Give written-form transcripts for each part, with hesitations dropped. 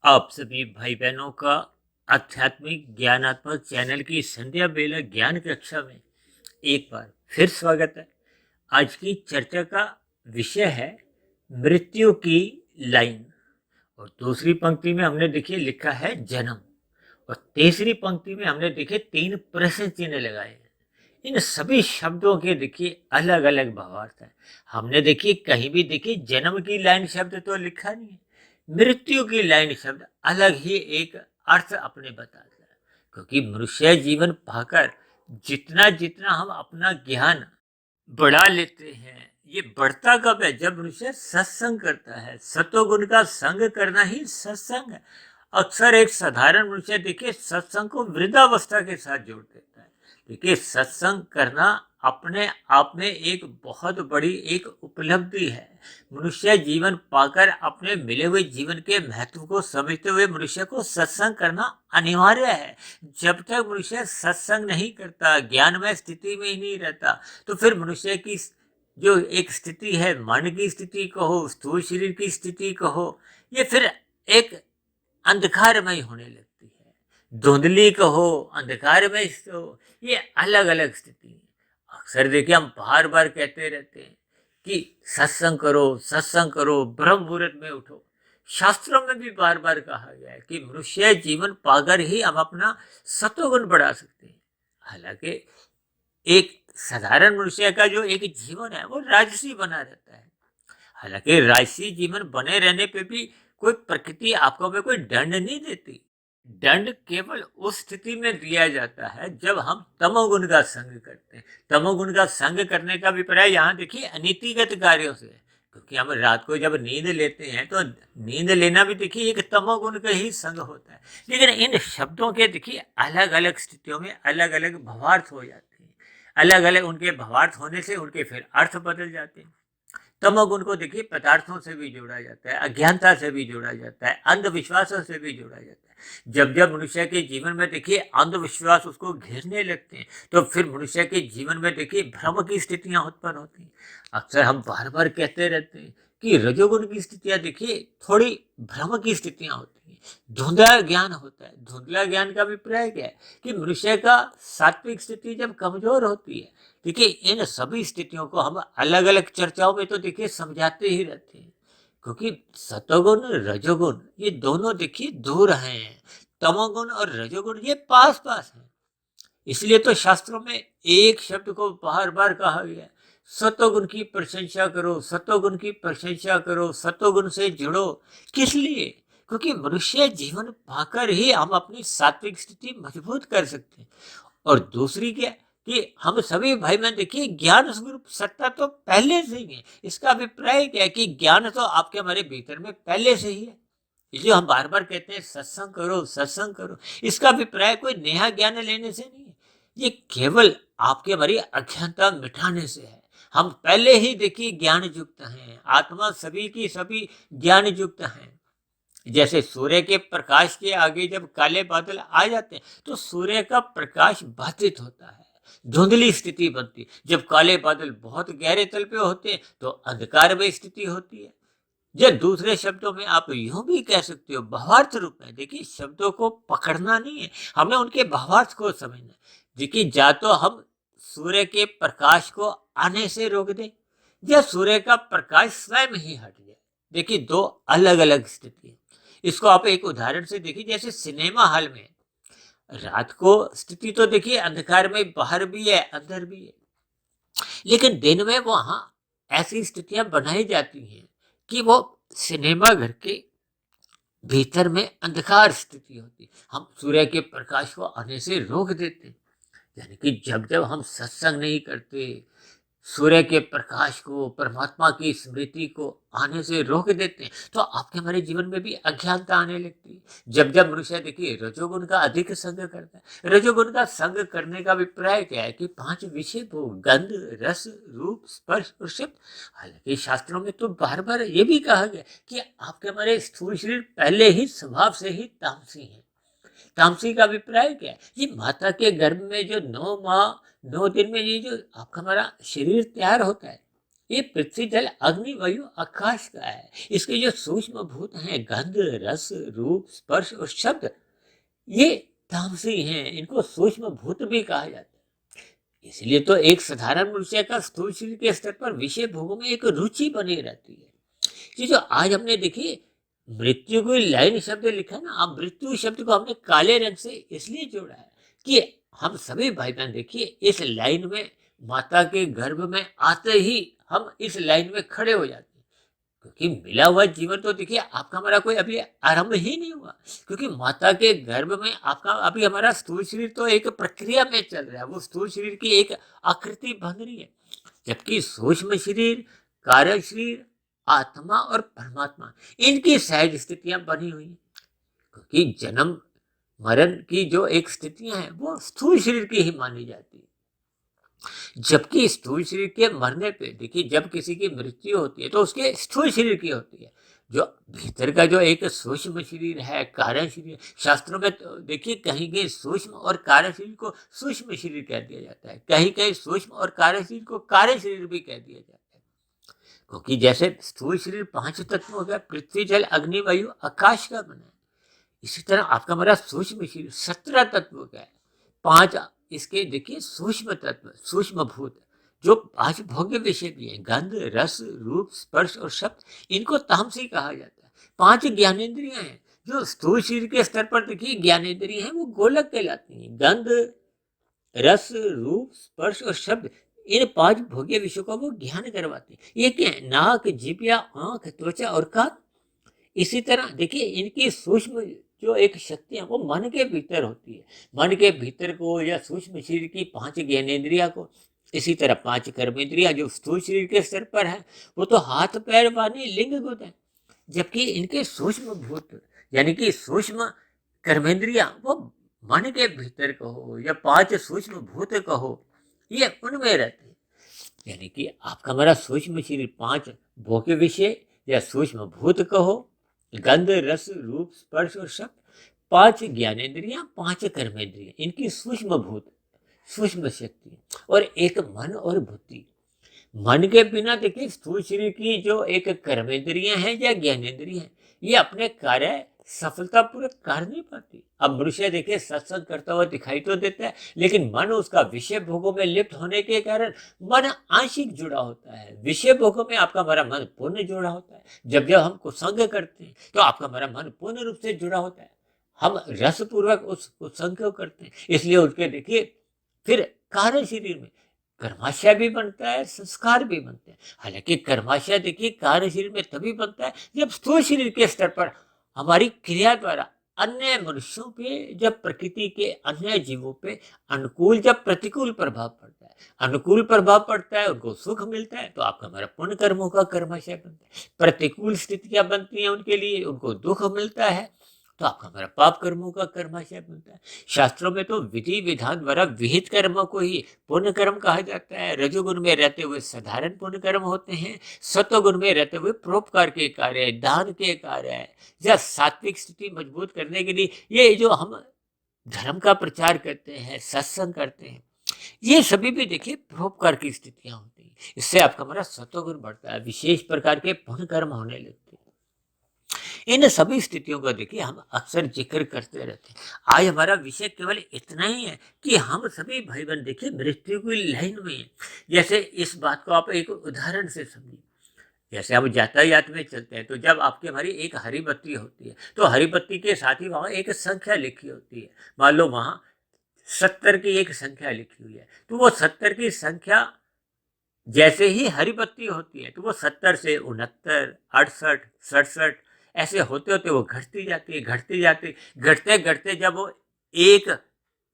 आप सभी भाई बहनों का आध्यात्मिक ज्ञानात्मक चैनल की संध्या बेला ज्ञान कक्षा में एक बार फिर स्वागत है। आज की चर्चा का विषय है मृत्यु की लाइन। और दूसरी पंक्ति में हमने देखिए लिखा है जन्म, और तीसरी पंक्ति में हमने देखे 3 प्रश्न चिन्ह लगाए हैं। इन सभी शब्दों के देखिए अलग अलग भावार्थ है। हमने देखिए कहीं भी देखिए जन्म की लाइन शब्द तो लिखा नहीं है, मृत्यु की लाइन शब्द अलग ही एक अर्थ अपने बताता है। क्योंकि मनुष्य जीवन पाकर जितना जितना हम अपना ज्ञान बढ़ा लेते हैं, ये बढ़ता कब है? जब मनुष्य सत्संग करता है। सतोगुण का संग करना ही सत्संग है। अक्सर एक साधारण मनुष्य देखिए सत्संग को वृद्धावस्था के साथ जोड़ देता है। देखिए सत्संग करना अपने आप में एक बहुत बड़ी एक उपलब्धि है। मनुष्य जीवन पाकर अपने मिले हुए जीवन के महत्व को समझते हुए मनुष्य को सत्संग करना अनिवार्य है। जब तक मनुष्य सत्संग नहीं करता, ज्ञानमय स्थिति में ही नहीं रहता, तो फिर मनुष्य की जो एक स्थिति है, मन की स्थिति कहो, स्थूल शरीर की स्थिति कहो, ये फिर एक अंधकारमय होने लगती है। धुंधली कहो, अंधकारमय हो, ये अलग अलग स्थिति है। अक्सर देखिए हम बार बार कहते रहते हैं कि सत्संग करो, सत्संग करो, ब्रह्म मुहूर्त में उठो। शास्त्रों में भी बार बार कहा गया है कि मनुष्य जीवन पाकर ही हम अपना सत्वगुण बढ़ा सकते हैं। हालांकि एक साधारण मनुष्य का जो एक जीवन है वो राजसी बना रहता है। हालांकि राजसी जीवन बने रहने पे भी कोई प्रकृति आपको में कोई दंड नहीं देती। दंड केवल उस स्थिति में दिया जाता है जब हम तमोगुण का संग करते हैं। तमोगुण का संग करने का अभिप्राय यहाँ देखिए अनीतिगत कार्यों से है। क्योंकि हम रात को जब नींद लेते हैं तो नींद लेना भी देखिए एक तमोगुण का ही संग होता है। लेकिन इन शब्दों के देखिए अलग अलग स्थितियों में अलग अलग भावार्थ हो जाते हैं। अलग अलग उनके भावार्थ होने से उनके फिर अर्थ बदल जाते हैं। तमोगुण को देखिए पदार्थों से भी जोड़ा जाता है, अज्ञानता से भी जोड़ा जाता है, अंधविश्वासों से भी जोड़ा जाता है। जब जब मनुष्य के जीवन में देखिए अंधविश्वास उसको घेरने लगते हैं, तो फिर मनुष्य के जीवन में देखिए भ्रम की स्थितियां उत्पन्न होती हैं। अक्सर हम बार बार कहते रहते हैं कि रजोगुण की स्थितियां देखिए थोड़ी भ्रम की स्थितियां होती हैं, धुंधला ज्ञान होता है। धुंधला ज्ञान का अभिप्राय क्या है कि मनुष्य का सात्विक स्थिति जब कमजोर होती है। देखिए इन सभी स्थितियों को हम अलग अलग चर्चाओं में तो देखिए समझाते ही रहते हैं। क्योंकि सतोगुण रजोगुण ये दोनों देखिए दूर हैं, तमोगुण और रजोगुण ये पास पास हैं। इसलिए तो शास्त्रों में एक शब्द को बार बार कहा गया है, सतोगुण की प्रशंसा करो, सतोगुण की प्रशंसा करो, सतोगुण से जुड़ो। किस लिए? क्योंकि मनुष्य जीवन पाकर ही हम अपनी सात्विक स्थिति मजबूत कर सकते हैं। और दूसरी क्या कि हम सभी भाई बहन देखिए ज्ञान स्वरूप सत्ता तो पहले से ही है। इसका अभिप्राय क्या है कि ज्ञान तो आपके हमारे भीतर में पहले से ही है। इसलिए हम बार बार कहते हैं सत्संग करो, सत्संग करो। इसका अभिप्राय कोई नया ज्ञान लेने से नहीं है, ये केवल आपके हमारी अज्ञानता मिटाने से है। हम पहले ही देखिए ज्ञान युक्त हैं, आत्मा सभी की सभी ज्ञान युक्त हैं। जैसे सूर्य के प्रकाश के आगे जब काले बादल आ जाते हैं तो सूर्य का प्रकाश बाधित होता है, धुंधली स्थिति बनती। जब काले बादल बहुत गहरे तल पे होते हैं तो अंधकारमय स्थिति होती है। या दूसरे शब्दों में आप यूं भी कह सकते हो भावार्थ रूप में। देखिए शब्दों को पकड़ना नहीं है, हमें उनके भावार्थ को समझना है। देखिए या तो हम सूर्य के प्रकाश को आने से रोक दें या सूर्य का प्रकाश स्वयं ही हट जाए। देखिए दो अलग अलग स्थिति है। इसको आप एक उदाहरण से देखिए, जैसे सिनेमा हॉल में रात को स्थिति तो देखिए अंधकार में बाहर भी है अंदर भी है, लेकिन दिन में वहां ऐसी स्थितियां बनाई जाती हैं कि वो सिनेमा घर के भीतर में अंधकार स्थिति होती, हम सूर्य के प्रकाश को आने से रोक देते। यानी कि जब जब हम सत्संग नहीं करते, सूर्य के प्रकाश को, परमात्मा की स्मृति को आने से रोक देते हैं, तो आपके हमारे जीवन में भी अज्ञानता आने लगती है। जब जब मनुष्य देखिए रजोगुण का अधिक संग करता है। रजोगुण का संग करने का अभिप्राय क्या है कि 5 विषय भोग, गंध, रस, रूप, स्पर्श और शब्द। हालांकि शास्त्रों में तो बार बार ये भी कहा गया कि आपके हमारे स्थूल शरीर पहले ही स्वभाव से ही तामसी है। तामसी का अभिप्राय क्या है? ये माता के गर्भ में जो 9 माह 9 दिन में ये जो आपका हमारा शरीर तैयार होता है, ये पृथ्वी जल अग्नि वायु आकाश का है। इसके जो सूक्ष्म भूत हैं गंध रस रूप स्पर्श और शब्द, ये तामसी हैं, इनको सूक्ष्म भूत भी कहा जाता है। इसलिए तो एक साधारण मनुष्य का स्थूल शरीर के स्तर पर विषय भोगों में एक रुचि बनी रहती है। ये जो आज हमने देखिए मृत्यु को लाइन शब्द लिखा ना, अब मृत्यु शब्द को हमने काले रंग से इसलिए जोड़ा है कि हम सभी भाई बहन देखिए इस लाइन में माता के गर्भ में आते ही हम इस लाइन में खड़े हो जाते हैं, क्योंकि मिला हुआ जीवन तो देखिए आपका हमारा कोई अभी आरंभ ही नहीं हुआ, क्योंकि माता के गर्भ में आपका अभी हमारा स्थूल शरीर तो एक प्रक्रिया में चल रहा है, वो स्थूल शरीर की एक आकृति बन रही है, जबकि सूक्ष्म शरीर कार्य शरीर आत्मा और परमात्मा इनकी सहज स्थितियां बनी हुई हैं। क्योंकि जन्म मरण की जो एक स्थितियां हैं वो स्थूल शरीर की ही मानी जाती है, जबकि स्थूल शरीर के मरने पे देखिए जब किसी की मृत्यु होती है तो उसके स्थूल शरीर की होती है, जो भीतर का जो एक सूक्ष्म शरीर है कार्य शरीर, शास्त्रों में तो देखिए कहीं कहीं सूक्ष्म और कार्य शरीर को सूक्ष्म शरीर कह दिया जाता है, कहीं कहीं सूक्ष्म और कार्य शरीर को कार्य शरीर भी कह दिया जाता है। क्योंकि जैसे स्थूल शरीर 5 तत्व हो गया पृथ्वी जल अग्नि वायु आकाश का बना है, इसी तरह आपका हमारा सूक्ष्म शरीर 17 तत्व का है। 5 इसके देखिए सूक्ष्म तत्व सूक्ष्म भूत जो 5 भोग्य विषय भी है गंध रस रूप स्पर्श और शब्द, इनको तामसी कहा जाता है। 5 ज्ञानेंद्रियां हैं जो स्थूल शरीर के स्तर पर देखिए ज्ञानेंद्रियां हैं, वो गोलक कहलाती हैं। गंध रस रूप स्पर्श और शब्द, इन 5 भोग्य विषयों का वो ज्ञान करवाते हैं। ये क्या है? नाक जिह्वा आंख त्वचा और कान। इसी तरह देखिए इनकी सूक्ष्म जो एक शक्ति है वो मन के भीतर होती है, मन के भीतर को या सूक्ष्म शरीर की 5 ज्ञानेंद्रिया को, इसी तरह 5 कर्मेंद्रिया जो स्थूल शरीर के स्तर पर है वो तो हाथ पैर वाणी लिंग गुद है, जबकि इनके सूक्ष्म भूत यानी कि सूक्ष्म कर्मेंद्रिया वो मन के भीतर कहो या 5 सूक्ष्म भूत कहो, ये उनमें रहते हैं। यानी कि आपका हमारा सूक्ष्म शरीर 5 भोग्य विषय या सूक्ष्म भूत कहो, गंध रस रूप स्पर्श और शब्द, 5 ज्ञानेंद्रियां 5 कर्मेंद्रियां, इनकी सूक्ष्म भूत सूक्ष्म शक्ति और एक मन और बुद्धि। मन के बिना देखिए स्थूल शरीर की जो एक कर्मेंद्रियां हैं या ज्ञानेंद्रियां हैं ये अपने कार्य सफलतापूर्वक कर नहीं पाती। अब मनुष्य देखिए सत्संग करता हुआ दिखाई तो देता है, लेकिन मन उसका विषय भोगों में लिप्त होने के कारण मन आंशिक जुड़ा होता है, विषय भोगों में आपका हमारा मन पूर्ण जुड़ा होता है। जब जब हम कुसंग करते हैं तो आपका हमारा मन पूर्ण रूप से जुड़ा होता है, हम रस पूर्वक उस कुसंग को करते हैं, इसलिए उनके देखिए फिर कार्य शरीर में कर्माशय भी बनता है संस्कार भी बनते हैं। हालांकि कर्माशय देखिए कार्य शरीर में तभी बनता है जब स्थूल शरीर के स्तर पर हमारी क्रिया द्वारा अन्य मनुष्यों पे जब प्रकृति के अन्य जीवों पे अनुकूल जब प्रतिकूल प्रभाव पड़ता है, अनुकूल प्रभाव पड़ता है उनको सुख मिलता है तो आपका हमारा पुण्य कर्मों का कर्माशय बनता है, प्रतिकूल स्थितियां बनती हैं उनके लिए उनको दुख मिलता है तो आपका हमारा पाप कर्मों का कर्माशय बनता है। शास्त्रों में तो विधि विधान द्वारा विहित कर्मों को ही पुण्य कर्म कहा जाता है। रजोगुण में रहते हुए साधारण पुण्य कर्म होते हैं, सत्वगुण में रहते हुए परोपकार के कार्य दान के कार्य या सात्विक स्थिति मजबूत करने के लिए ये जो हम धर्म का प्रचार करते हैं सत्संग करते हैं, ये सभी भी देखिए परोपकार की स्थितियां होती हैं। इससे आपका हमारा सत्वगुण बढ़ता है, विशेष प्रकार के पुण्य कर्म होने लगते हैं। इन सभी स्थितियों का देखिए हम अक्सर जिक्र करते रहते हैं। आज हमारा विषय केवल इतना ही है कि हम सभी भाई बहन देखिए मृत्यु की लाइन में हैं। जैसे इस बात को आप एक उदाहरण से समझिए, जैसे हम यातायात में चलते हैं तो जब आपकी हमारी एक हरी बत्ती होती है तो हरी बत्ती के साथ ही वहाँ एक संख्या लिखी होती है, मान लो वहाँ 70 की एक संख्या लिखी हुई है, तो वो 70 की संख्या जैसे ही हरी बत्ती होती है तो वो 70 से 69 68 67 ऐसे होते होते वो घटती जाती है घटती जाती, घटते घटते जब वो एक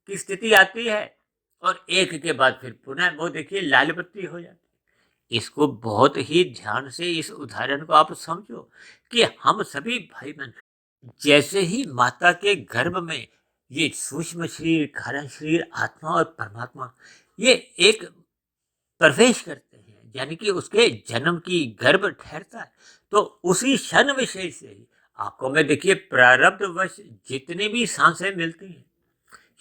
की स्थिति आती है और एक के बाद फिर पुनः वो देखिए लाल बत्ती हो जाती है। इसको बहुत ही ध्यान से इस उदाहरण को आप समझो कि हम सभी भाई बहन जैसे ही माता के गर्भ में ये सूक्ष्म शरीर कारण शरीर आत्मा और परमात्मा ये एक प्रवेश करते हैं, यानी कि उसके जन्म की गर्भ ठहरता है, तो उसी क्षण विशेष से ही आपको में देखिए प्रारब्धवश जितनी भी सांसें मिलती हैं,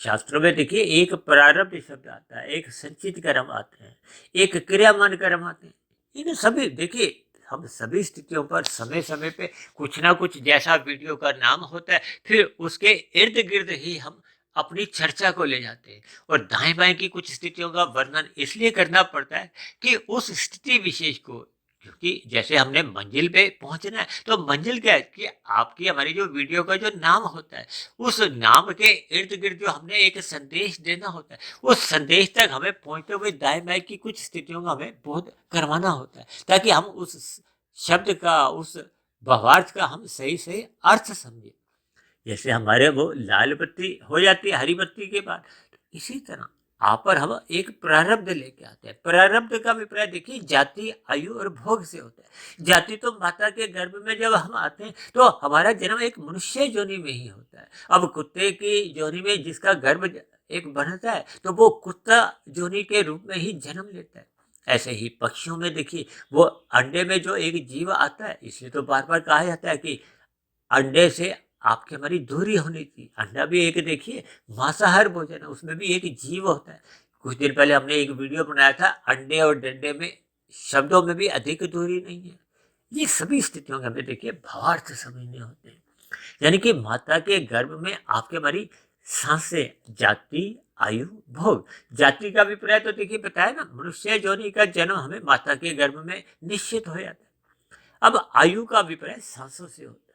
शास्त्रों में देखिए एक प्रारब्ध शब्द आता है, एक संचित कर्म आते हैं, एक क्रियामान कर्म आते हैं। इन सभी देखिए, हम सभी स्थितियों पर समय समय पे कुछ ना कुछ जैसा वीडियो का नाम होता है, फिर उसके इर्द गिर्द ही हम अपनी चर्चा को ले जाते हैं। और दाएं बाएं की कुछ स्थितियों का वर्णन इसलिए करना पड़ता है कि उस स्थिति विशेष को, क्योंकि जैसे हमने मंजिल पे पहुंचना है, तो मंजिल क्या है कि आपकी हमारी जो वीडियो का जो नाम होता है, उस नाम के इर्द गिर्द जो हमने एक संदेश देना होता है, उस संदेश तक हमें पहुंचते हुए दाएं बाएं की कुछ स्थितियों का हमें बोध करवाना होता है, ताकि हम उस शब्द का, उस भावार्थ का हम सही सही अर्थ समझे। जैसे हमारे वो लाल बत्ती हो जाती है हरी बत्ती के बाद, तो इसी तरह आप पर हम एक प्रारब्ध लेके आते हैं। प्रारब्ध का अभिप्राय देखिए, जाति, आयु और भोग से होता है। जाति तो माता के गर्भ में जब हम आते हैं तो हमारा जन्म एक मनुष्य योनि में ही होता है। अब कुत्ते की योनि में जिसका गर्भ एक बनता है, तो वो कुत्ता योनि के रूप में ही जन्म लेता है। ऐसे ही पक्षियों में देखिए, वो अंडे में जो एक जीव आता है, इसलिए तो बार बार कहा जाता है कि अंडे से आपकी हमारी दूरी होनी चाहिए। अंडा भी एक देखिए मांसाहार भोजन है, उसमें भी एक जीव होता है। कुछ दिन पहले हमने एक वीडियो बनाया था, अंडे और डंडे में शब्दों में भी अधिक दूरी नहीं है। ये सभी स्थितियों के हमें देखिए भावार्थ समझने होते हैं। यानी कि माता के गर्भ में आपके हमारी सांसें, जाति, आयु, भोग। जाति का अभिप्राय तो देखिए बताया ना, मनुष्य योनि का जन्म हमें माता के गर्भ में निश्चित हो जाता है। अब आयु का अभिप्राय सांसों से होता है।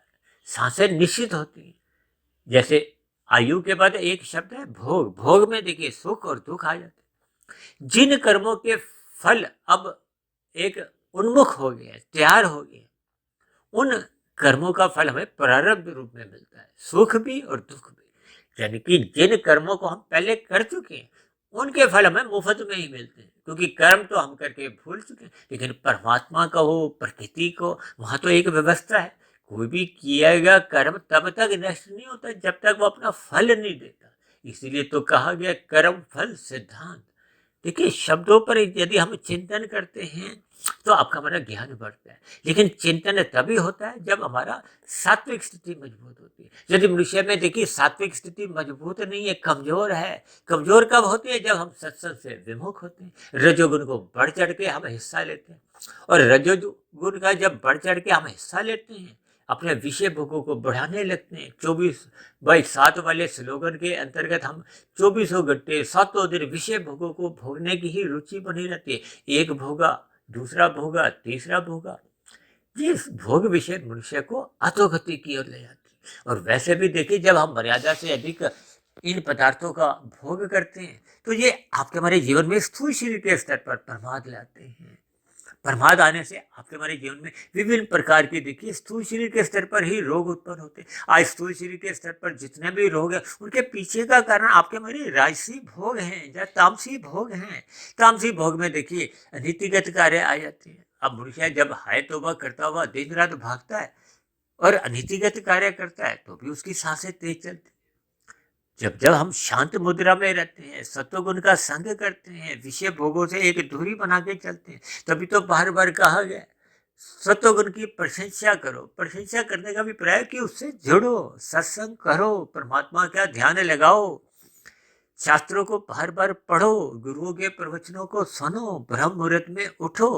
सांसें निश्चित होती हैं। जैसे आयु के बाद एक शब्द है भोग। भोग में देखिए सुख और दुख आ जाते हैं। जिन कर्मों के फल अब एक उन्मुख हो गए, तैयार हो गए, उन कर्मों का फल हमें प्रारब्ध रूप में मिलता है, सुख भी और दुख भी। यानी कि जिन कर्मों को हम पहले कर चुके हैं, उनके फल हमें मुफ्त में ही मिलते हैं, क्योंकि कर्म तो हम करके भूल चुके हैं। लेकिन परमात्मा का हो, प्रकृति को, वहां तो एक व्यवस्था है। कोई भी किया गया कर्म तब तक नष्ट नहीं होता जब तक वो अपना फल नहीं देता। इसीलिए तो कहा गया कर्म फल सिद्धांत। देखिए, शब्दों पर यदि हम चिंतन करते हैं तो आपका हमारा ज्ञान बढ़ता है। लेकिन चिंतन तभी होता है जब हमारा सात्विक स्थिति मजबूत होती है। यदि मनुष्य में देखिए सात्विक स्थिति मजबूत नहीं है, कमजोर है। कमजोर कब होती है? जब हम सत्संग से विमुख होते हैं, रजोगुण को बढ़ चढ़ के हम हिस्सा लेते हैं। और रजोगुण का जब बढ़ चढ़ के हम हिस्सा लेते हैं, अपने विषय भोगों को बढ़ाने लगते हैं। 24/7 वाले स्लोगन के अंतर्गत हम 24 घंटे 7 दिन विषय भोगों को भोगने की ही रुचि बनी रहती है। एक भोगा, दूसरा भोगा, तीसरा भोगा। ये भोग विषय मनुष्य को अधोगति की ओर ले जाती है। और वैसे भी देखिए, जब हम मर्यादा से अधिक इन पदार्थों का भोग करते हैं, तो ये आपके हमारे जीवन में स्थूल शरीर के स्तर पर प्रमाद लाते हैं। प्रमाद आने से आपके हमारे जीवन में विभिन्न प्रकार के देखिए स्थूल शरीर के स्तर पर ही रोग उत्पन्न होते हैं। आज स्थूल शरीर के स्तर पर जितने भी रोग हैं, उनके पीछे का कारण आपके हमारे राजसी भोग हैं या तामसी भोग हैं। तामसी भोग में देखिए नीतिगत कार्य आ जाते हैं। अब मनुष्य जब हाय तौबा करता हुआ दिन रात भागता है और अनीतिगत कार्य करता है, तो भी उसकी सांसें तेज चलती। जब जब हम शांत मुद्रा में रहते हैं, सत्वगुण का संग करते हैं, विषय भोगों से एक दूरी बना के चलते हैं, तभी तो बार बार कहा गया सत्वगुण की प्रशंसा करो। प्रशंसा करने का भी प्राय कि उससे जुड़ो, सत्संग करो, परमात्मा का ध्यान लगाओ, शास्त्रों को बार बार पढ़ो, गुरुओं के प्रवचनों को सुनो, ब्रह्म मुहूर्त में उठो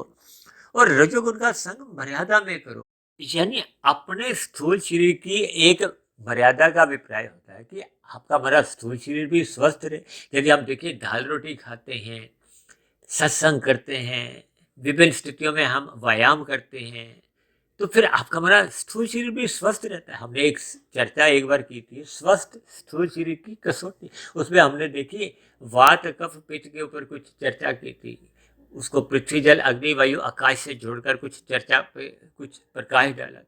और रजोगुण का संग मर्यादा में करो। यानी अपने स्थूल शरीर की एक मर्यादा का अभिप्राय होता है कि आपका हमारा स्थूल शरीर भी स्वस्थ रहे। यदि आप देखिए दाल रोटी खाते हैं, सत्संग करते हैं, विभिन्न स्थितियों में हम व्यायाम करते हैं, तो फिर आपका हमारा स्थूल शरीर भी स्वस्थ रहता है। हमने एक चर्चा एक बार की थी, स्वस्थ स्थूल शरीर की कसौटी। उसमें हमने देखी वात कफ पित्त के ऊपर कुछ चर्चा की थी। उसको पृथ्वी जल अग्नि वायु आकाश से जोड़कर कुछ चर्चा पे कुछ प्रकाश डाला था।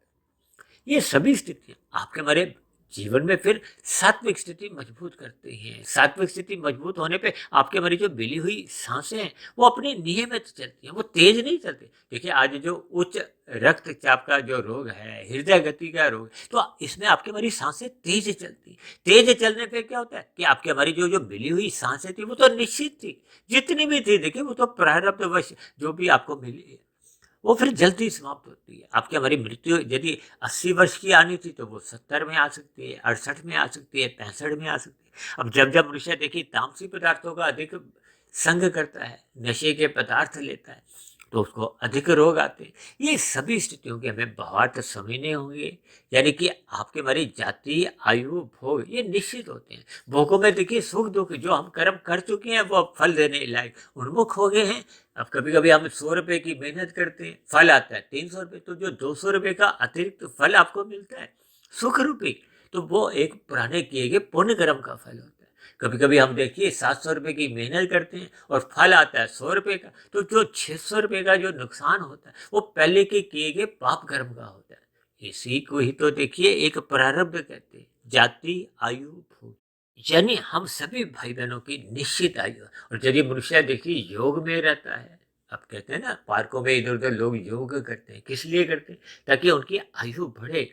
ये सभी स्थितियां आपके हमारे जीवन में फिर सात्विक स्थिति मजबूत करते हैं। सात्विक स्थिति मजबूत होने पे आपके हमारी जो मिली हुई सांसें हैं, वो अपने नियमित चलती हैं, वो तेज नहीं चलती। देखिए, आज जो उच्च रक्तचाप का जो रोग है, हृदय गति का रोग, तो इसमें आपकी हमारी सांसें तेज चलती। तेज चलने पे क्या होता है कि आपकी हमारी जो जो मिली हुई सांसें थी, वो तो निश्चित थी, जितनी भी थी देखिए वो तो प्रारब्धवश जो भी आपको मिली, वो फिर जल्दी समाप्त होती है। आपकी हमारी मृत्यु यदि 80 वर्ष की आनी थी, तो वो 70 में आ सकती है, 68 में आ सकती है, 65 में आ सकती है। अब जब जब मनुष्य देखिए तामसी पदार्थों का अधिक संग करता है, नशे के पदार्थ लेता है, तो उसको अधिक रोग आते हैं। ये सभी स्थितियों के हमें भावार्थ समझने होंगे। यानी कि आपके हमारी जाति, आयु, भोग ये निश्चित होते हैं। भोगों में देखिए सुख दुख, जो हम कर्म कर चुके हैं वो अब फल देने लायक उन्मुख हो गए हैं। अब कभी कभी हम 100 रुपए की मेहनत करते हैं, फल आता है 300 रुपये, तो जो 200 रुपये का अतिरिक्त फल आपको मिलता है सुख रूपी, तो वो एक पुराने किए गए पुण्य कर्म का फल होता है। कभी कभी हम देखिए 700 रुपये की मेहनत करते हैं और फल आता है 100 रुपये का, तो जो 600 रुपये का जो नुकसान होता है वो पहले के किए गए पाप कर्म का होता है। इसी को ही तो देखिए एक प्रारब्ध कहते हैं, जाति, आयु, भूत। यानी हम सभी भाई बहनों की निश्चित आयु, और यदि मनुष्य देखिए योग में रहता है, अब कहते हैं ना पार्कों में इधर उधर लोग योग करते हैं, किस लिए करते हैं? ताकि उनकी आयु बढ़े।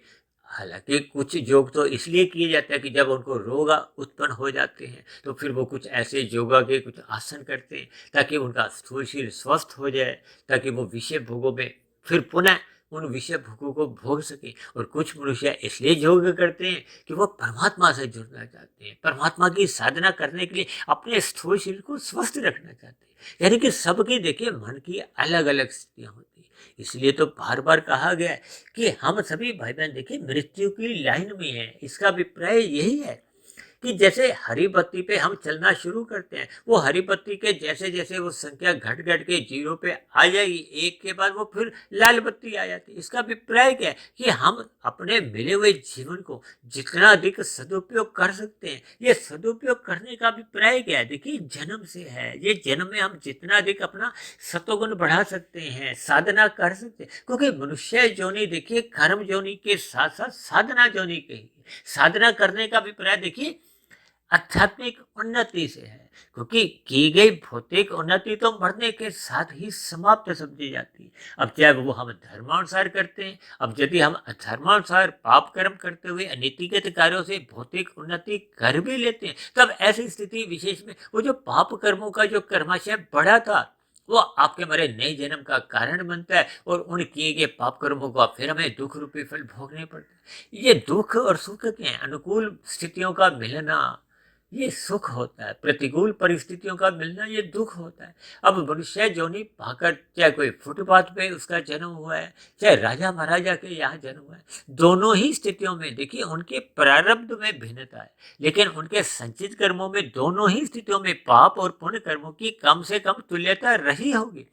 हालांकि कुछ योग तो इसलिए किए जाते हैं कि जब उनको रोग उत्पन्न हो जाते हैं तो फिर वो कुछ ऐसे योगा के कुछ आसन करते हैं ताकि उनका स्थूल शरीर स्वस्थ हो जाए, ताकि वो विषय भोगों में फिर पुनः उन विषय भोगों को भोग सके। और कुछ मनुष्य इसलिए योग करते हैं कि वो परमात्मा से जुड़ना चाहते हैं, परमात्मा की साधना करने के लिए अपने स्थूल शरीर को स्वस्थ रखना चाहते हैं। यानी कि सबके देखिए मन की अलग अलग स्थितियां होती हैं। इसलिए तो बार बार कहा गया है कि हम सभी भाई बहन देखिए मृत्यु की लाइन में हैं। इसका अभिप्राय यही है कि जैसे हरी बत्ती पे हम चलना शुरू करते हैं, वो हरी बत्ती के जैसे जैसे वो संख्या घट घट के 0 पे आ जाएगी, एक के बाद वो फिर लाल बत्ती आ जाती है। इसका अभिप्राय क्या है कि हम अपने मिले हुए जीवन को जितना अधिक सदुपयोग कर सकते हैं। ये सदुपयोग करने का अभिप्राय क्या है? देखिए जन्म से है, ये जन्म में हम जितना अधिक अपना सतोगुण बढ़ा सकते हैं, साधना कर सकते हैं। क्योंकि मनुष्य जोनी देखिए कर्म जोनी के साथ साथ साधना जोनी के ही। साधना करने का अभिप्राय देखिए आध्यात्मिक उन्नति से है, क्योंकि की गई भौतिक उन्नति तो मरने के साथ ही समाप्त समझी जाती है। अब चाहे वो हम धर्मानुसार करते हैं, अब यदि हम धर्मानुसार पाप कर्म करते हुए अनीतिगत कार्यों से भौतिक उन्नति कर भी लेते हैं, तब ऐसी स्थिति विशेष में वो जो पाप कर्मों का जो कर्माशय बढ़ा था वो आपके हमारे नए जन्म का कारण बनता है, और उन किए गए पाप कर्मों को फिर हमें दुख रूपी फल भोगने पड़ते हैं। ये दुख और सुख के अनुकूल स्थितियों का मिलना ये सुख होता है, प्रतिकूल परिस्थितियों का मिलना ये दुख होता है। अब मनुष्य जोनी पाकर, चाहे कोई फुटपाथ पे उसका जन्म हुआ है, चाहे राजा महाराजा के यहाँ जन्म हुआ है, दोनों ही स्थितियों में देखिए उनके प्रारब्ध में भिन्नता है, लेकिन उनके संचित कर्मों में दोनों ही स्थितियों में पाप और पुण्य कर्मों की कम से कम तुल्यता रही होगी।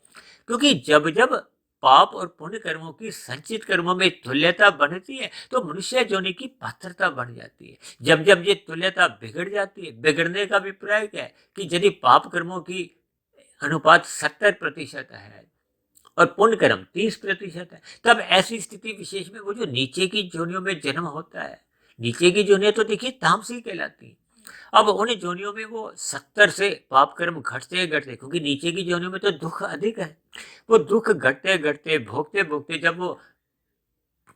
क्योंकि जब जब पाप और पुण्य कर्मों की संचित कर्मों में तुल्यता बनती है तो मनुष्य जोनि की पात्रता बढ़ जाती है। जब जब ये तुल्यता बिगड़ जाती है, बिगड़ने का अभिप्राय क्या है कि यदि पाप कर्मों की अनुपात 70% है और पुण्य कर्म 30% है, तब ऐसी स्थिति विशेष में वो जो नीचे की जोनियों में जन्म होता है, नीचे की जोनियां तो देखिए तामसी कहलाती है। अब उन जोनियों में वो 70 से पाप कर्म घटते घटते, क्योंकि नीचे की जोनियों में तो दुख अधिक है, वो दुख घटते घटते भोगते भोगते जब वो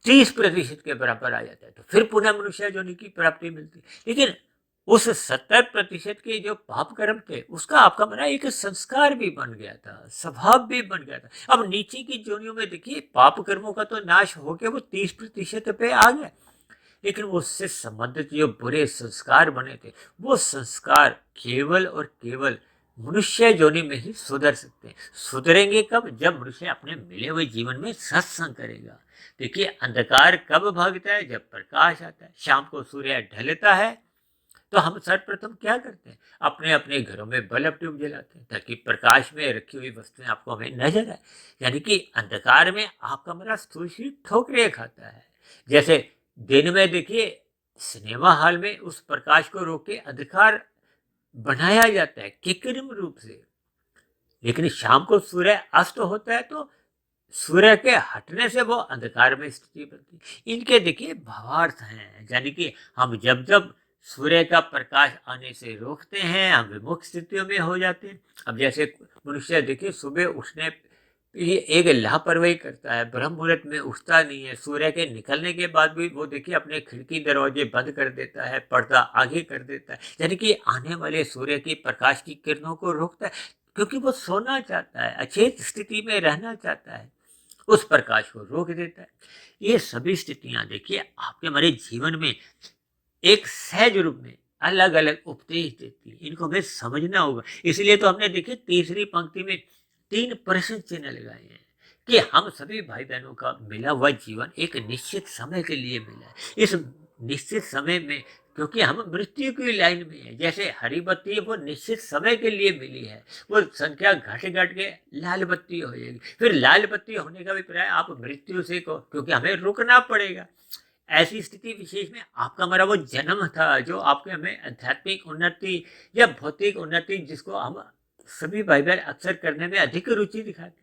30% के बराबर आ जाता है तो फिर पुनः मनुष्य जोनि की प्राप्ति मिलती है। लेकिन उस 70% के जो पाप कर्म थे उसका आपका मना एक संस्कार भी बन गया था, स्वभाव भी बन गया था। अब नीचे की जोनियों में देखिए पाप कर्मों का तो नाश हो गया, वो 30% पे आ गया, लेकिन वो उससे संबंधित जो बुरे संस्कार बने थे वो संस्कार केवल और केवल मनुष्य जोनि में ही सुधर सकते हैं। सुधरेंगे कब? जब मनुष्य अपने मिले हुए जीवन में सत्संग करेगा। देखिए अंधकार कब भागता है? जब प्रकाश आता है। शाम को सूर्य ढलता है तो हम सर्वप्रथम क्या करते हैं? अपने अपने घरों में बल्ब ट्यूब जलाते हैं ताकि प्रकाश में रखी हुई वस्तुएं आपको हमें नजर आए। यानी कि अंधकार में आपका हमारा स्थूल शरीर ठोकरें खाता है। जैसे दिन में देखिए सिनेमा हॉल में उस प्रकाश को रोक के अंधकार बनाया जाता है कृत्रिम रूप से, लेकिन शाम को सूर्य अस्त होता है तो सूर्य के हटने से वो अंधकार में स्थिति बनती है। इनके देखिए भावार्थ हैं, यानी कि हम जब जब सूर्य का प्रकाश आने से रोकते हैं हम विमुख स्थितियों में हो जाते हैं। अब जैसे मनुष्य देखिए सुबह उठने ये एक लापरवाही करता है, ब्रह्म मुहूर्त में उठता नहीं है, सूर्य के निकलने के बाद भी वो देखिए अपने खिड़की दरवाजे बंद कर देता है, पर्दा आगे कर देता है, यानी कि आने वाले सूर्य की प्रकाश की किरणों को रोकता है, क्योंकि वो सोना चाहता है, अचेत स्थिति में रहना चाहता है, उस प्रकाश को रोक देता है। ये सभी स्थितियां देखिए आपके हमारे जीवन में एक सहज रूप में अलग अलग उपदेश देती है, इनको हमें समझना होगा। इसलिए तो हमने देखिए तीसरी पंक्ति में 3 प्रश्न चिन्ह लगाए हैं कि हम सभी भाई बहनों का मिला हुआ जीवन एक निश्चित समय के लिए मिला है। इस निश्चित समय में, क्योंकि हम मृत्यु की लाइन में है, जैसे हरी बत्ती वो निश्चित समय के लिए मिली है, वो संख्या घट घट के लाल बत्ती हो जाएगी, फिर लाल बत्ती होने का भी प्राय आप मृत्यु से को, क्योंकि हमें रुकना पड़ेगा। ऐसी स्थिति विशेष में आपका हमारा वो जन्म था जो आपके हमें आध्यात्मिक उन्नति या भौतिक उन्नति, जिसको हम सभी भाई बहन अक्सर करने में अधिक रुचि दिखाते,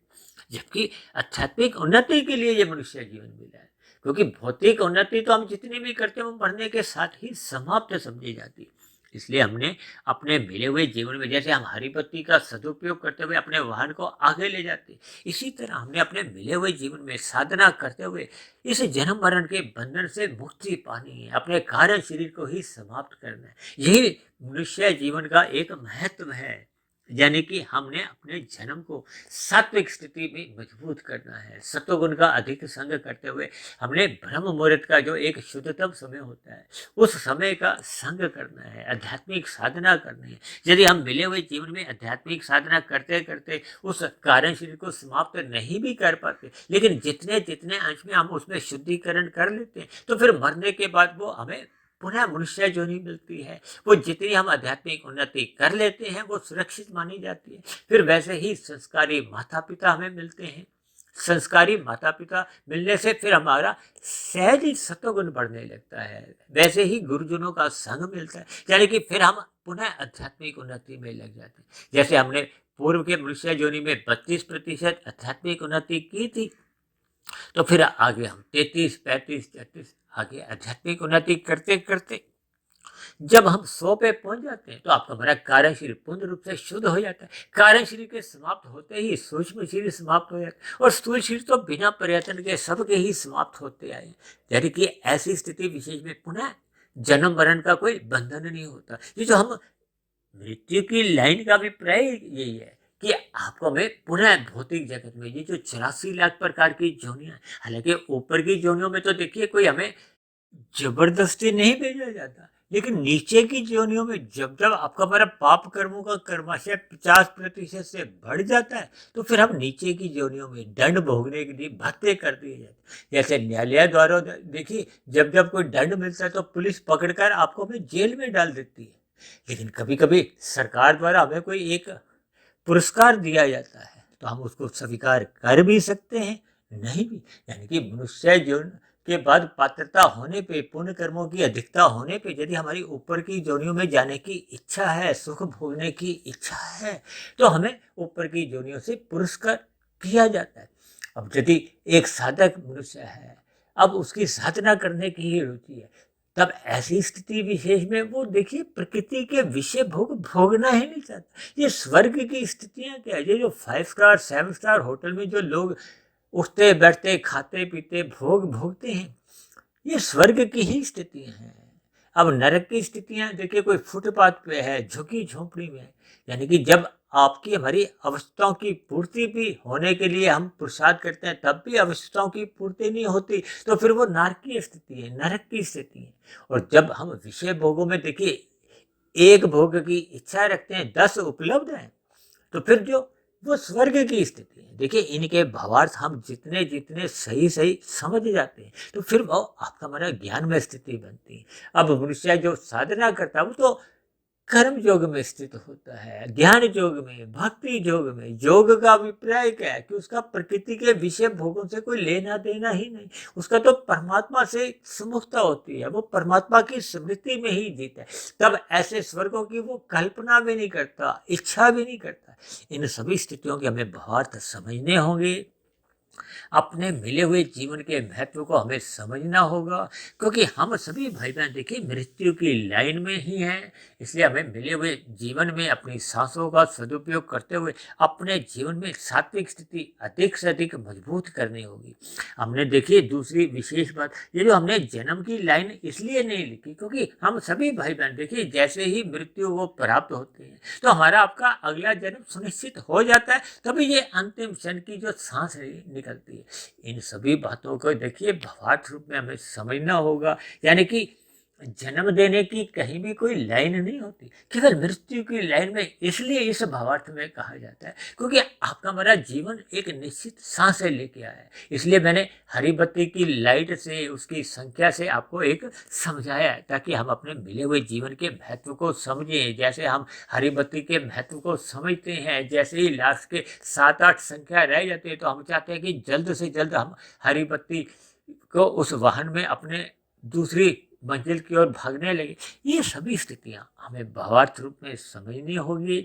जबकि आध्यात्मिक उन्नति के लिए ये मनुष्य जीवन मिला है। क्योंकि भौतिक उन्नति तो हम जितनी भी करते हैं वो मरने के साथ ही समाप्त समझी जाती है। इसलिए हमने अपने मिले हुए जीवन में, जैसे हम हरी बत्ती का सदुपयोग करते हुए अपने वाहन को आगे ले जाते हैं, इसी तरह हमने अपने मिले हुए जीवन में साधना करते हुए इस जन्म मरण के बंधन से मुक्ति पानी है, अपने कार्य शरीर को ही समाप्त करना है। यही मनुष्य जीवन का एक महत्व है, यानी कि हमने अपने जन्म को सात्विक स्थिति में मजबूत करना है। सत्वगुण का अधिक संग करते हुए हमने ब्रह्म मुहूर्त का जो एक शुद्धतम समय होता है उस समय का संग करना है, आध्यात्मिक साधना करनी है। यदि हम मिले हुए जीवन में आध्यात्मिक साधना करते करते उस कारण शरीर को समाप्त नहीं भी कर पाते, लेकिन जितने जितने अंश में हम उसमें शुद्धिकरण कर लेते हैं, तो फिर मरने के बाद वो हमें पुनः मनुष्य जो नहीं मिलती है। वो जितनी हम आध्यात्मिक उन्नति कर लेते हैं वो सुरक्षित मानी जाती है। फिर वैसे ही संस्कारी माता पिता हमें मिलते हैं। संस्कारी माता पिता मिलने से फिर हमारा सहज ही सत्वगुण बढ़ने लगता है। वैसे ही गुरुजनों का संग मिलता है, यानी कि फिर हम पुनः आध्यात्मिक उन्नति में लग जाते हैं। जैसे हमने पूर्व के मनुष्य योनि में 32% आध्यात्मिक उन्नति की थी, तो फिर आगे हम 33, 35, 36 आगे आध्यात्मिक उन्नति करते करते जब हम 100 पे पहुंच जाते हैं तो आपका हमारा कारण शरीर पूर्ण रूप से शुद्ध हो जाता है। कारण शरीर के समाप्त होते ही सूक्ष्म शरीर समाप्त हो जाता है, और स्थूल शरीर तो बिना प्रयत्न के सबके ही समाप्त होते आए। यानी कि ऐसी स्थिति विशेष में पुनः जन्म मरण का कोई बंधन नहीं होता। ये जो हम मृत्यु की लाइन का अभिप्राय यही है कि आपको हमें पुनः भौतिक जगत में ये जो 84 लाख प्रकार की जोनियां, हालांकि ऊपर की जोनियों में तो देखिए कोई हमें जबरदस्ती नहीं भेजा जाता, लेकिन नीचे की जोनियों में जब जब आपका हमारा पाप कर्मों का कर्माशय 50% से बढ़ जाता है, तो फिर हम नीचे की जोनियों में दंड भोगने के लिए भत्ते कर दिए जाते। जैसे न्यायालय द्वारा देखिए जब जब कोई दंड मिलता है तो पुलिस पकड़कर आपको हमें जेल में डाल देती है, लेकिन कभी कभी सरकार द्वारा हमें कोई एक पुरस्कार दिया जाता है तो हम उसको स्वीकार कर भी सकते हैं, नहीं भी। यानी कि मनुष्य जीवन के बाद पात्रता होने पे, पुण्य कर्मों की अधिकता होने पे, यदि हमारी ऊपर की जोनियों में जाने की इच्छा है, सुख भोगने की इच्छा है, तो हमें ऊपर की जोनियों से पुरस्कार किया जाता है। अब यदि एक साधक मनुष्य है, अब उसकी साधना करने की ही रुचि है, तब ऐसी स्थिति विशेष में वो देखिए प्रकृति के विषय भोग भोगना ही नहीं चाहता। ये स्वर्ग की स्थितियां क्या है, ये जो 5 स्टार 7 स्टार होटल में जो लोग उठते बैठते खाते पीते भोग भोगते हैं, ये स्वर्ग की ही स्थितियां हैं। अब नरक की स्थितियां देखिए, कोई फुटपाथ पे है, झुकी झोंपड़ी में है, यानी कि जब आपकी हमारी आवश्यकताओं की पूर्ति भी होने के लिए हम पुरुषार्थ करते हैं तब भी आवश्यकताओं की पूर्ति नहीं होती, तो फिर वो नरकीय स्थिति है, नरक की स्थिति है। और जब हम विषय भोगों में देखिए एक भोग की इच्छा रखते हैं, 10 उपलब्ध हैं, तो फिर जो वो स्वर्ग की स्थिति है। देखिए इनके भावार्थ हम जितने जितने सही सही समझ जाते हैं तो फिर वो आपका हमारा ज्ञान में स्थिति बनती है। अब मनुष्य जो साधना करता है वो तो कर्म योग में स्थित होता है, ध्यान योग में, भक्ति योग में। योग का अभिप्राय क्या है कि उसका प्रकृति के विषय भोगों से कोई लेना देना ही नहीं, उसका तो परमात्मा से सुमुखता होती है, वो परमात्मा की स्मृति में ही जीता है। तब ऐसे स्वर्गों की वो कल्पना भी नहीं करता, इच्छा भी नहीं करता। इन सभी स्थितियों के हमें भावार्थ समझने होंगे, अपने मिले हुए जीवन के महत्व को हमें समझना होगा, क्योंकि हम सभी भाई बहन देखिए मृत्यु की लाइन में ही हैं। इसलिए हमें मिले हुए जीवन में अपनी सांसों का सदुपयोग करते हुए अपने जीवन में सात्विक स्थिति अधिक से अधिक मजबूत करनी होगी। हमने देखिए दूसरी विशेष बात, ये जो हमने जन्म की लाइन इसलिए नहीं लिखी क्योंकि हम सभी भाई बहन देखिए जैसे ही मृत्यु वो प्राप्त होते हैं तो हमारा आपका अगला जन्म सुनिश्चित हो जाता है, तभी ये अंतिम क्षण की जो सांस है निकलती है। इन सभी बातों को देखिए भावार्थ रूप में हमें समझना होगा, यानी कि जन्म देने की कहीं भी कोई लाइन नहीं होती, केवल मृत्यु की लाइन में। इसलिए इस भावार्थ में कहा जाता है क्योंकि आपका हमारा जीवन एक निश्चित सांसें लेके आया है। इसलिए मैंने हरी बत्ती की लाइट से, उसकी संख्या से आपको एक समझाया है, ताकि हम अपने मिले हुए जीवन के महत्व को समझें। जैसे हम हरी बत्ती के महत्व को समझते हैं, जैसे ही लास्ट के 7-8 संख्या रह जाती है तो हम चाहते हैं कि जल्द से जल्द हम हरी बत्ती को उस वाहन में अपने दूसरी मंजिल की ओर भागने लगे। ये सभी स्थितियाँ हमें भावार्थ रूप में समझनी होगी,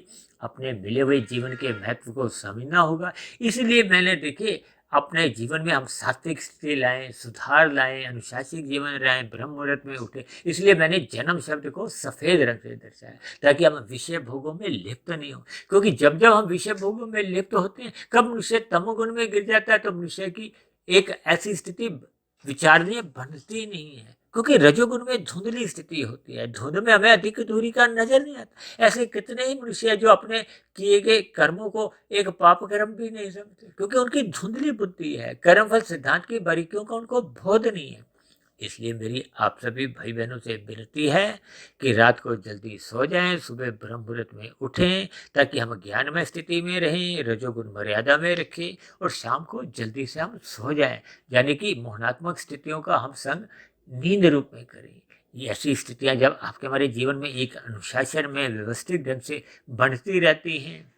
अपने मिले हुए जीवन के महत्व को समझना होगा। इसलिए मैंने देखिए अपने जीवन में हम सात्विक स्थिति लाएं, सुधार लाएं, अनुशासित जीवन रहें, ब्रह्म मुहूर्त में उठे। इसलिए मैंने जन्म शब्द को सफ़ेद रंग से दर्शाया, ताकि हम विषय भोगों में लिप्त नहीं हो। क्योंकि जब जब हम विषय भोगों में लिप्त होते हैं, कब मनुष्य तमोगुण में गिर जाता है, तो मनुष्य की एक ऐसी स्थिति विचारणीय बनती नहीं है। क्योंकि रजोगुण में धुंधली स्थिति होती है, धुंध में हमें अधिक दूरी का नजर नहीं आता। ऐसे कितने ही मनुष्य हैं जो अपने किए गए कर्मों को एक पाप कर्म भी नहीं समझते, क्योंकि उनकी धुंधली बुद्धि है, कर्मफल सिद्धांत की बारीकियों का उनको बोध नहीं है। इसलिए मेरी आप सभी भाई बहनों से विनती है कि रात को जल्दी सो जाएं, सुबह ब्रह्म मुहूर्त में उठें, ताकि हम ज्ञानमय स्थिति में रहें, रजोगुण मर्यादा में रखें, और शाम को जल्दी से हम सो जाएं। यानी कि मोहनात्मक स्थितियों का हम संग नींद रूप में करें। ये ऐसी स्थितियां जब आपके हमारे जीवन में एक अनुशासन में व्यवस्थित ढंग से बढ़ती रहती हैं,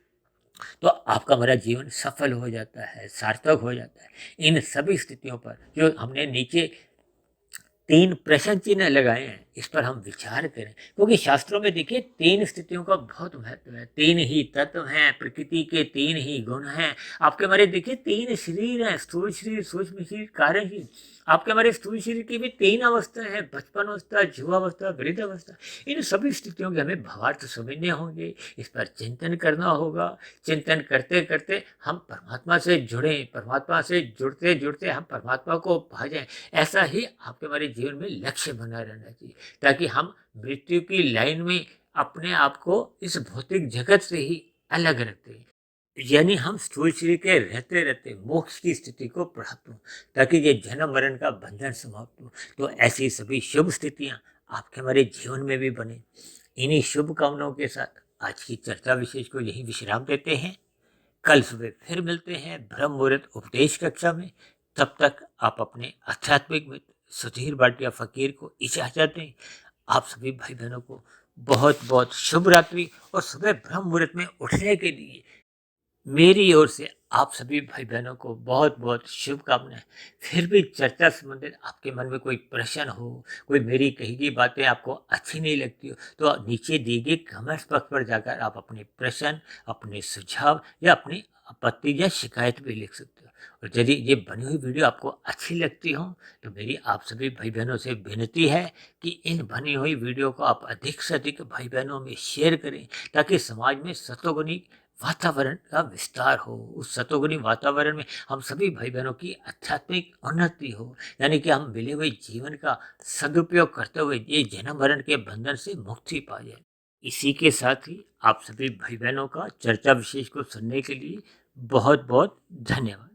तो आपका हमारा जीवन सफल हो जाता है, सार्थक हो जाता है। इन सभी स्थितियों पर जो हमने नीचे 3 प्रश्न चिन्ह लगाए हैं, इस पर हम विचार करें। क्योंकि शास्त्रों में देखिए 3 स्थितियों का बहुत महत्व है। 3 ही तत्व हैं, प्रकृति के 3 ही गुण हैं। आपके हमारे देखिए 3 शरीर हैं, स्थूल शरीर, सूक्ष्म शरीर, कारण शरीर। आपके हमारे स्थूल शरीर की भी 3 अवस्थाएं हैं, बचपन अवस्था, युवावस्था, वृद्ध अवस्था। इन सभी स्थितियों के हमें भावार्थ समझने होंगे, इस पर चिंतन करना होगा। चिंतन करते करते हम परमात्मा से जुड़ें, परमात्मा से जुड़ते जुड़ते हम परमात्मा को पा जाएं। ऐसा ही आपके हमारे जीवन में लक्ष्य बना रहना चाहिए, ताकि हम मृत्यु की लाइन में अपने आप को इस भौतिक जगत से ही अलग रखते हैं। यानी हम स्थूल शरीर के रहते रहते मोक्ष की स्थिति को प्राप्त हों, ताकि ये जन्म मरण का बंधन समाप्त हो। तो ऐसी सभी शुभ स्थितियां आपके हमारे जीवन में भी बने। इन्हीं शुभ कामनाओं के साथ आज की चर्चा विशेष को यही विश्राम देते हैं। कल सुबह फिर मिलते हैं ब्रह्म मुहूर्त उपदेश कक्षा में। तब तक आप अपने आध्यात्मिक मित्र सुधीर भाटिया फकीर को इजाजत दें। आप सभी भाई बहनों को बहुत बहुत शुभ रात्रि, और सुबह ब्रह्म मुहूर्त में उठने के लिए मेरी ओर से आप सभी भाई बहनों को बहुत बहुत शुभकामनाएं। फिर भी चर्चा संबंधित आपके मन में कोई प्रश्न हो, कोई मेरी कही गई बातें आपको अच्छी नहीं लगती हो, तो नीचे दिए गए कमेंट्स बॉक्स पर जाकर आप अपने प्रश्न, अपने सुझाव या अपनी आपत्ति या शिकायत भी लिख सकते हो। और यदि ये बनी हुई वीडियो आपको अच्छी लगती हो, तो मेरी आप सभी भाई बहनों से विनती है कि इन बनी हुई वीडियो को आप अधिक से अधिक भाई बहनों में शेयर करें, ताकि समाज में सतोगुणी वातावरण का विस्तार हो। उस सतोगुणी वातावरण में हम सभी भाई बहनों की आध्यात्मिक उन्नति हो, यानी कि हम मिले हुए जीवन का सदुपयोग करते हुए ये जन्म मरण के बंधन से मुक्ति पा जाए। इसी के साथ ही आप सभी भाई बहनों का चर्चा विशेष को सुनने के लिए बहुत बहुत धन्यवाद।